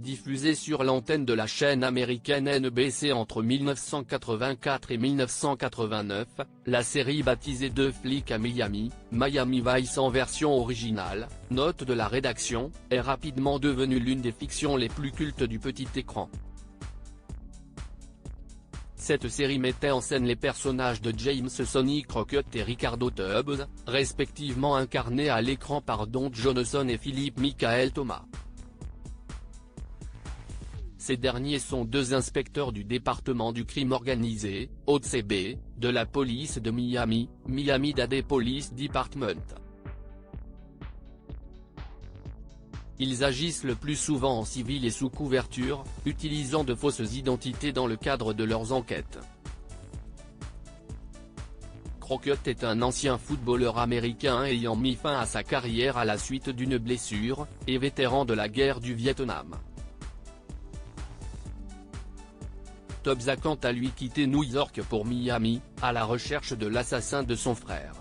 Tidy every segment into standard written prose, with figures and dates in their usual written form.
Diffusée sur l'antenne de la chaîne américaine NBC entre 1984 et 1989, la série baptisée Deux flics à Miami, Miami Vice en version originale, note de la rédaction, est rapidement devenue l'une des fictions les plus cultes du petit écran. Cette série mettait en scène les personnages de James Sonny Crockett et Ricardo Tubbs, respectivement incarnés à l'écran par Don Johnson et Philip Michael Thomas. Ces derniers sont deux inspecteurs du département du crime organisé, OCB, de la police de Miami, Miami-Dade Police Department. Ils agissent le plus souvent en civil et sous couverture, utilisant de fausses identités dans le cadre de leurs enquêtes. Crockett est un ancien footballeur américain ayant mis fin à sa carrière à la suite d'une blessure, et vétéran de la guerre du Vietnam. Tubbs a quant à lui quitté New York pour Miami, à la recherche de l'assassin de son frère.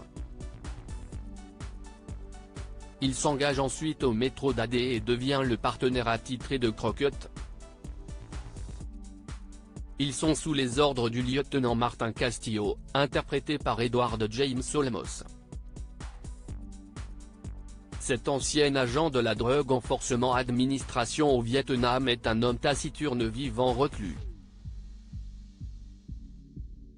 Il s'engage ensuite au métro Dade et devient le partenaire attitré de Crockett. Ils sont sous les ordres du lieutenant Martin Castillo, interprété par Edward James Olmos. Cet ancien agent de la Drug Enforcement Administration au Vietnam est un homme taciturne vivant reclus.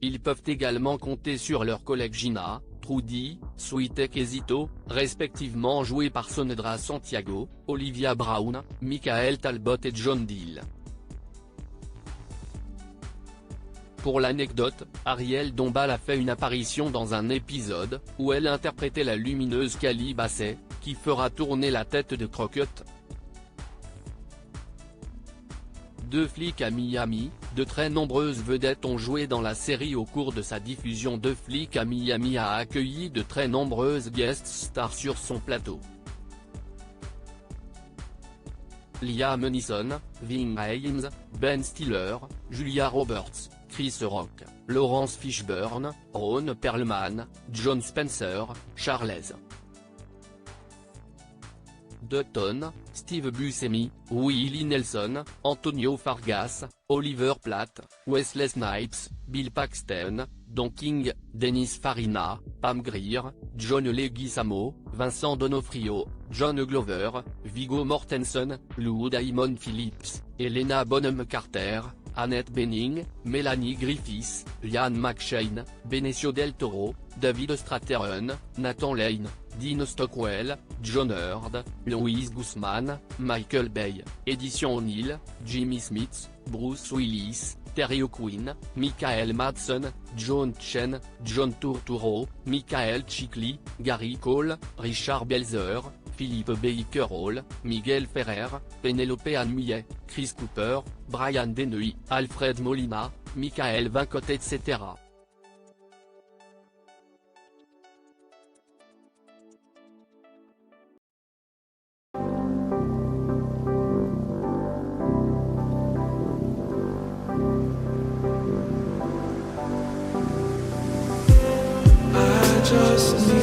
Ils peuvent également compter sur leurs collègues Gina, Trudy, Switek et Zito, respectivement joués par Sondra Santiago, Olivia Brown, Michael Talbot et John Deal. Pour l'anecdote, Ariel Dombal a fait une apparition dans un épisode, où elle interprétait la lumineuse Callie Bassett, qui fera tourner la tête de Crockett. Deux flics à Miami, de très nombreuses vedettes ont joué dans la série au cours de sa diffusion. Deux flics à Miami a accueilli de très nombreuses guest stars sur son plateau. Liam Neeson, Ving Rhames, Ben Stiller, Julia Roberts, Chris Rock, Lawrence Fishburne, Ron Perlman, John Spencer, Charles Dutton, Steve Buscemi, Willie Nelson, Antonio Fargas, Oliver Platt, Wesley Snipes, Bill Paxton, Don King, Dennis Farina, Pam Grier, John Leguizamo, Vincent D'Onofrio, John Glover, Viggo Mortensen, Lou Diamond Phillips, Helena Bonham Carter, Annette Bening, Melanie Griffiths, Ian McShane, Benicio del Toro, David Strathairn, Nathan Lane, Dean Stockwell, John Hurd, Louise Guzman, Michael Bay, Edition O'Neill, Jimmy Smith, Bruce Willis, Terry O'Quinn, Michael Madsen, John Chen, John Turturro, Michael Chikli, Gary Cole, Richard Belzer, Philippe Baker Hall, Miguel Ferrer, Penelope Ann Millet, Chris Cooper, Brian Dennehy, Alfred Molina, Michael Vincote etc. Just